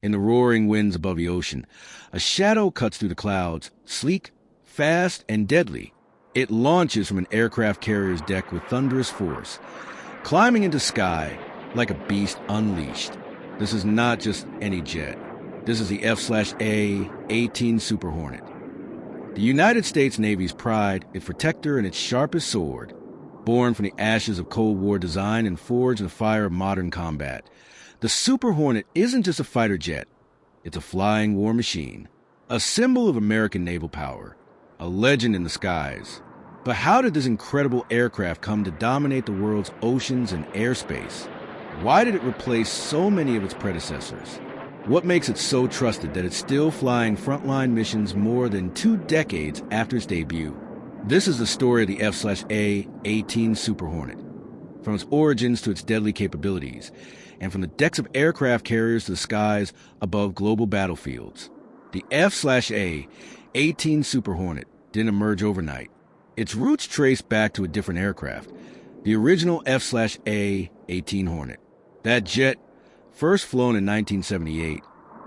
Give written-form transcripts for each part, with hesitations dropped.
In the roaring winds above the ocean, a shadow cuts through the clouds, sleek, fast, and deadly. It launches from an aircraft carrier's deck with thunderous force, climbing into sky like a beast unleashed. This is not just any jet. This is the A-18 Super Hornet. The United States Navy's pride, its protector, and its sharpest sword. Born from the ashes of Cold War design and forged in the fire of modern combat, the Super Hornet isn't just a fighter jet. It's a flying war machine, a symbol of American naval power, a legend in the skies. But how did this incredible aircraft come to dominate the world's oceans and airspace? Why did it replace so many of its predecessors? What makes it so trusted that it's still flying frontline missions more than 2 decades after its debut? This is the story of the F/A-18 Super Hornet, from its origins to its deadly capabilities, and from the decks of aircraft carriers to the skies above global battlefields. The F/A-18 Super Hornet didn't emerge overnight. Its roots trace back to a different aircraft, the original F/A-18 Hornet. That jet, first flown in 1978,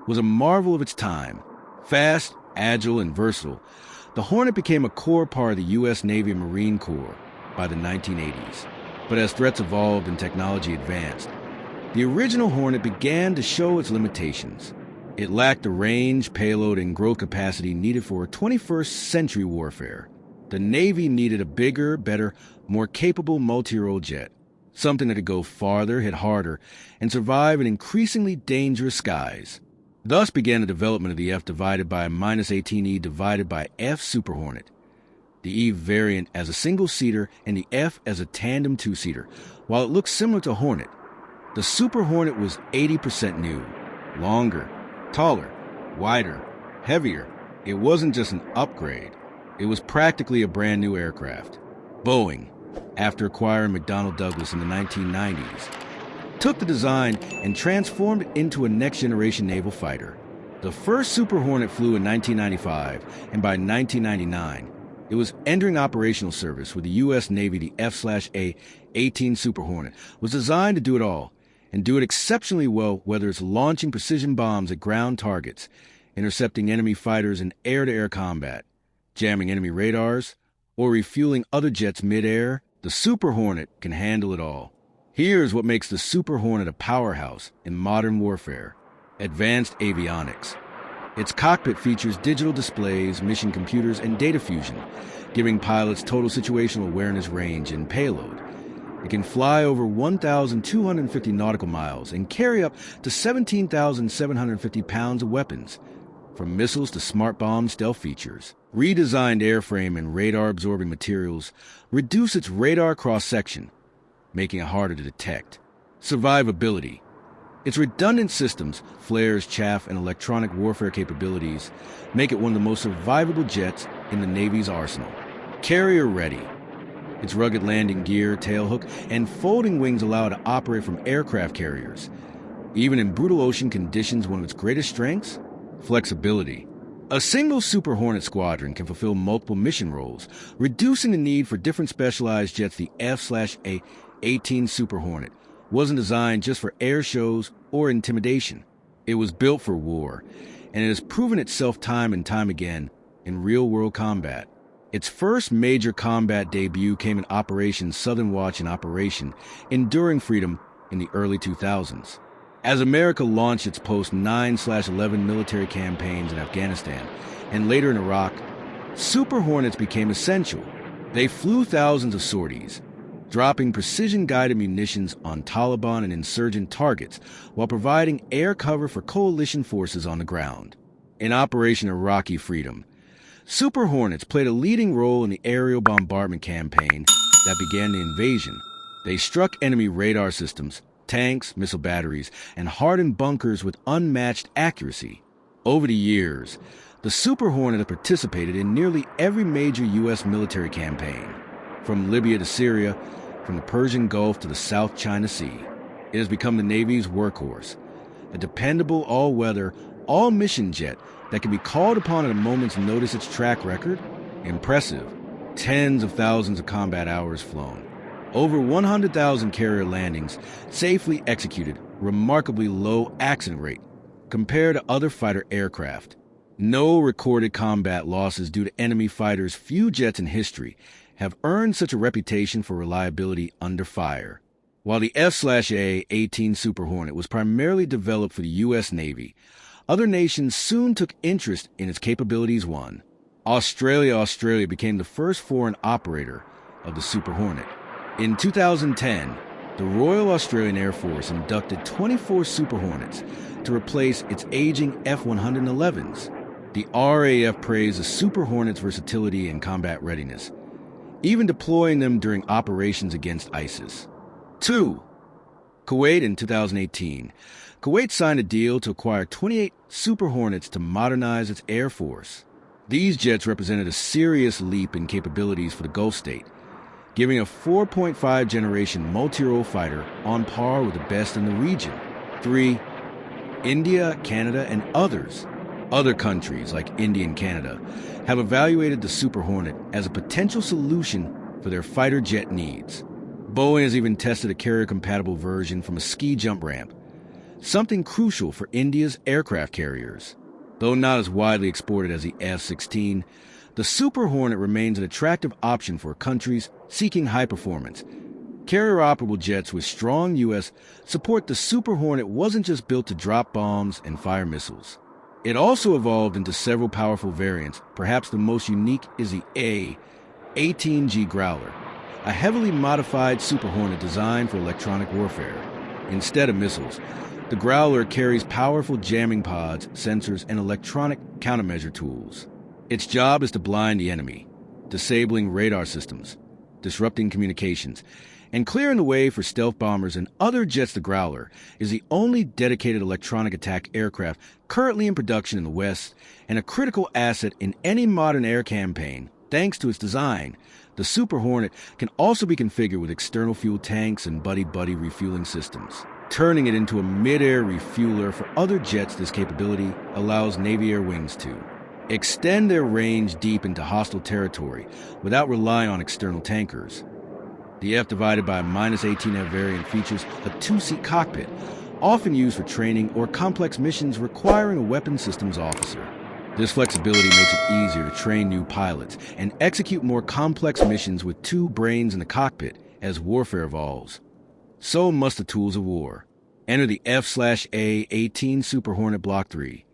was a marvel of its time. Fast, agile, and versatile, the Hornet became a core part of the U.S. Navy and Marine Corps by the 1980s. But as threats evolved and technology advanced, the original Hornet began to show its limitations. It lacked the range, payload, and growth capacity needed for 21st century warfare. The Navy needed a bigger, better, more capable multi-role jet. Something that could go farther, hit harder, and survive in increasingly dangerous skies. Thus began the development of the F divided by -18E divided by F Super Hornet. The E variant as a single-seater and the F as a tandem two-seater. While it looks similar to Hornet, the Super Hornet was 80% new, longer, taller, wider, heavier. It wasn't just an upgrade. It was practically a brand new aircraft. Boeing, after acquiring McDonnell Douglas in the 1990s, took the design and transformed it into a next-generation naval fighter. The first Super Hornet flew in 1995, and by 1999, it was entering operational service with the U.S. Navy. The F/A-18 Super Hornet was designed to do it all, and do it exceptionally well, whether it's launching precision bombs at ground targets, intercepting enemy fighters in air-to-air combat, jamming enemy radars, or refueling other jets mid-air. The Super Hornet can handle it all. Here's what makes the Super Hornet a powerhouse in modern warfare: advanced avionics. Its cockpit features digital displays, mission computers, and data fusion, giving pilots total situational awareness, range, and payload. It can fly over 1,250 nautical miles and carry up to 17,750 pounds of weapons, from missiles to smart bomb stealth features. Redesigned airframe and radar-absorbing materials reduce its radar cross-section, making it harder to detect. Survivability. Its redundant systems, flares, chaff, and electronic warfare capabilities make it one of the most survivable jets in the Navy's arsenal. Carrier ready. Its rugged landing gear, tailhook, and folding wings allow it to operate from aircraft carriers. Even in brutal ocean conditions, one of its greatest strengths? Flexibility. A single Super Hornet squadron can fulfill multiple mission roles, reducing the need for different specialized jets. The F/A-18 Super Hornet wasn't designed just for air shows or intimidation. It was built for war, and it has proven itself time and time again in real-world combat. Its first major combat debut came in Operation Southern Watch and Operation Enduring Freedom in the early 2000s. As America launched its post-9/11 military campaigns in Afghanistan and later in Iraq, Super Hornets became essential. They flew thousands of sorties, dropping precision-guided munitions on Taliban and insurgent targets while providing air cover for coalition forces on the ground. In Operation Iraqi Freedom, Super Hornets played a leading role in the aerial bombardment campaign that began the invasion. They struck enemy radar systems, tanks, missile batteries, and hardened bunkers with unmatched accuracy. Over the years, the Super Hornet has participated in nearly every major U.S. military campaign, from Libya to Syria, from the Persian Gulf to the South China Sea. It has become the Navy's workhorse, a dependable, all-weather, all-mission jet that can be called upon at a moment's notice. Its track record? Impressive. Tens of thousands of combat hours flown. Over 100,000 carrier landings safely executed, remarkably low accident rate. compared to other fighter aircraft. No recorded combat losses due to enemy fighters. Few jets in history have earned such a reputation for reliability under fire. While the A-18 Super Hornet was primarily developed for the U.S. Navy, other nations soon took interest in its capabilities. Australia became the first foreign operator of the Super Hornet. In 2010, the Royal Australian Air Force inducted 24 Super Hornets to replace its aging F-111s. The RAF praised the Super Hornet's versatility and combat readiness, even deploying them during operations against ISIS. 2. Kuwait in 2018. Kuwait signed a deal to acquire 28 Super Hornets to modernize its air force. These jets represented a serious leap in capabilities for the Gulf state, giving a 4.5 generation multi-role fighter on par with the best in the region. 3. India, Canada, and others. Other countries, like India and Canada, have evaluated the Super Hornet as a potential solution for their fighter jet needs. Boeing has even tested a carrier-compatible version from a ski jump ramp, something crucial for India's aircraft carriers. Though not as widely exported as the F-16, the Super Hornet remains an attractive option for countries seeking high performance. Carrier-operable jets with strong U.S. support. The Super Hornet wasn't just built to drop bombs and fire missiles. It also evolved into several powerful variants. Perhaps the most unique is the A-18G Growler, a heavily modified Super Hornet designed for electronic warfare. Instead of missiles, the Growler carries powerful jamming pods, sensors, and electronic countermeasure tools. Its job is to blind the enemy, disabling radar systems, disrupting communications, and clearing the way for stealth bombers and other jets. The Growler is the only dedicated electronic attack aircraft currently in production in the West and a critical asset in any modern air campaign. Thanks to its design, the Super Hornet can also be configured with external fuel tanks and buddy-buddy refueling systems, turning it into a mid-air refueler for other jets. This capability allows Navy air wings to extend their range deep into hostile territory without relying on external tankers. The F/18F variant features a two-seat cockpit, often used for training or complex missions requiring a weapons systems officer. This flexibility makes it easier to train new pilots and execute more complex missions with two brains in the cockpit as warfare evolves. So must the tools of war. Enter the F/A-18 Super Hornet Block 3,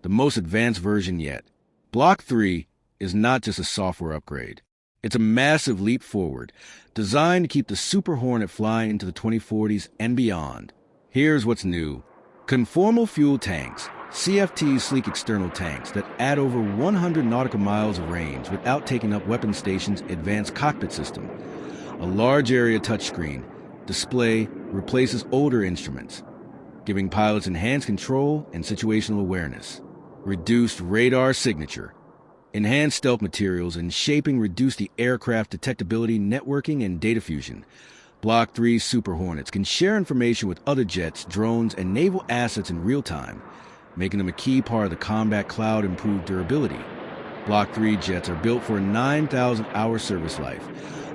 the most advanced version yet. Block 3 is not just a software upgrade. It's a massive leap forward, designed to keep the Super Hornet flying into the 2040s and beyond. Here's what's new. Conformal fuel tanks, CFT's sleek external tanks that add over 100 nautical miles of range without taking up weapon station's advanced cockpit system. A large area touchscreen display replaces older instruments, giving pilots enhanced control and situational awareness. Reduced radar signature. Enhanced stealth materials and shaping reduce the aircraft detectability, networking, and data fusion. Block 3 Super Hornets can share information with other jets, drones, and naval assets in real time, making them a key part of the combat cloud. Improved durability. Block 3 jets are built for a 9,000-hour service life,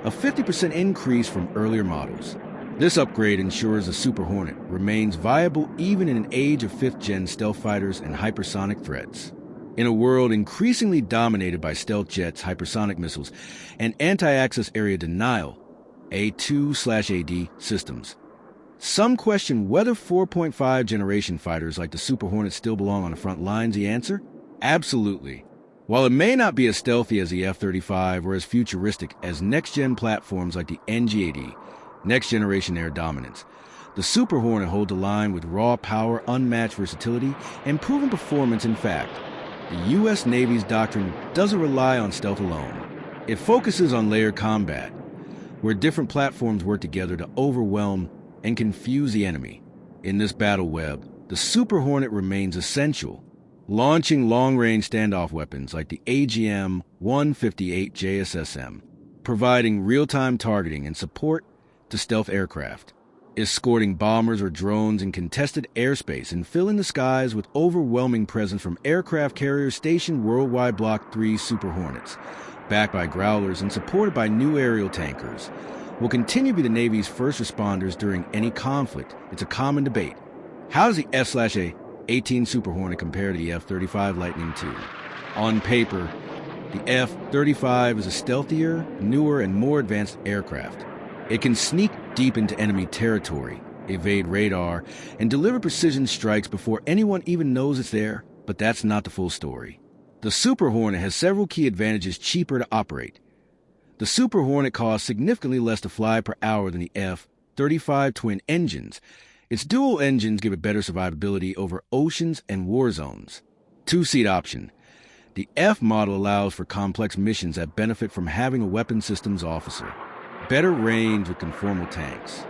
a 50% increase from earlier models. This upgrade ensures the Super Hornet remains viable even in an age of 5th-gen stealth fighters and hypersonic threats. In a world increasingly dominated by stealth jets, hypersonic missiles, and anti-access area denial, A2/AD systems, some question whether 4.5 generation fighters like the Super Hornet still belong on the front lines. The answer? Absolutely. While it may not be as stealthy as the F-35 or as futuristic as next-gen platforms like the NG-80, Next Generation Air Dominance, the Super Hornet holds the line with raw power, unmatched versatility, and proven performance. In fact, the U.S. Navy's doctrine doesn't rely on stealth alone. It focuses on layered combat, where different platforms work together to overwhelm and confuse the enemy. In this battle web, the Super Hornet remains essential, launching long-range standoff weapons like the AGM-158 JSSM, providing real-time targeting and support to stealth aircraft, escorting bombers or drones in contested airspace and filling the skies with overwhelming presence from aircraft carriers stationed worldwide. Block 3 Super Hornets, backed by Growlers and supported by new aerial tankers, will continue to be the Navy's first responders during any conflict. It's a common debate. How does the F/A A-18 Super Hornet compared to the F-35 Lightning II. On paper, the F-35 is a stealthier, newer, and more advanced aircraft. It can sneak deep into enemy territory, evade radar, and deliver precision strikes before anyone even knows it's there, but that's not the full story. The Super Hornet has several key advantages cheaper to operate. The Super Hornet costs significantly less to fly per hour than the F-35 twin engines. Its dual engines give it better survivability over oceans and war zones. Two-seat option. The F model allows for complex missions that benefit from having a weapons systems officer. Better range with conformal tanks.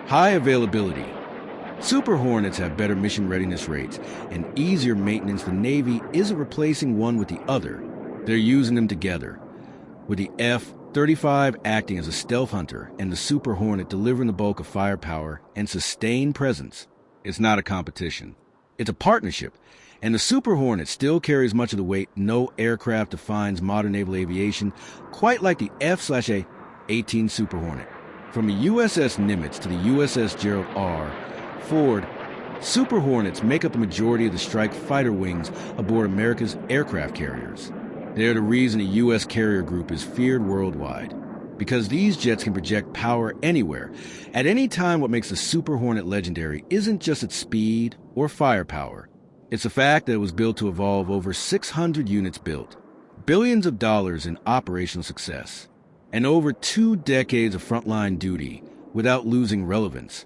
High availability. Super Hornets have better mission readiness rates and easier maintenance. The Navy isn't replacing one with the other. They're using them together, with the F-35 acting as a stealth hunter and the Super Hornet delivering the bulk of firepower and sustained presence. It's not a competition. It's a partnership, and the Super Hornet still carries much of the weight. No aircraft defines modern naval aviation quite like the F/A-18 Super Hornet. From the USS Nimitz to the USS Gerald R. Ford, Super Hornets make up the majority of the strike fighter wings aboard America's aircraft carriers. They're the reason the U.S. carrier group is feared worldwide, because these jets can project power anywhere. At any time, what makes the Super Hornet legendary isn't just its speed or firepower. It's the fact that it was built to evolve over 600 units built, billions of dollars in operational success, and over 2 decades of frontline duty without losing relevance.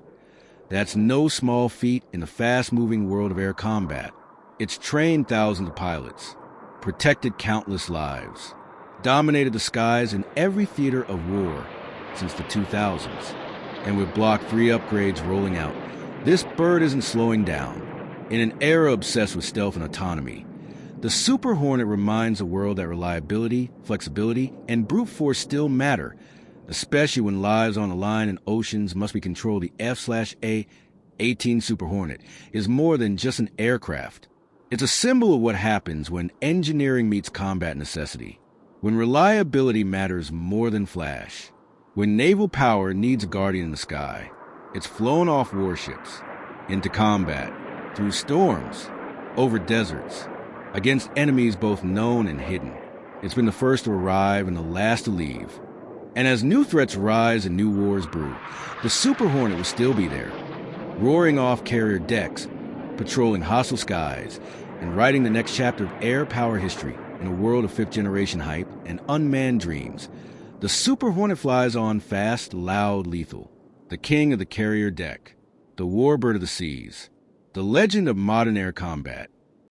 That's no small feat in the fast-moving world of air combat. It's trained thousands of pilots, protected countless lives, dominated the skies in every theater of war since the 2000s. And with Block 3 upgrades rolling out, this bird isn't slowing down. In an era obsessed with stealth and autonomy, the Super Hornet reminds the world that reliability, flexibility, and brute force still matter, especially when lives on the line and oceans must be controlled. The F/A-18 Super Hornet is more than just an aircraft. It's a symbol of what happens when engineering meets combat necessity, when reliability matters more than flash, when naval power needs a guardian in the sky. It's flown off warships, into combat, through storms, over deserts, against enemies both known and hidden. It's been the first to arrive and the last to leave. And as new threats rise and new wars brew, the Super Hornet will still be there, roaring off carrier decks, patrolling hostile skies, and writing the next chapter of air power history in a world of fifth-generation hype and unmanned dreams. The Super Hornet flies on fast, loud, lethal, the king of the carrier deck, the warbird of the seas, the legend of modern air combat.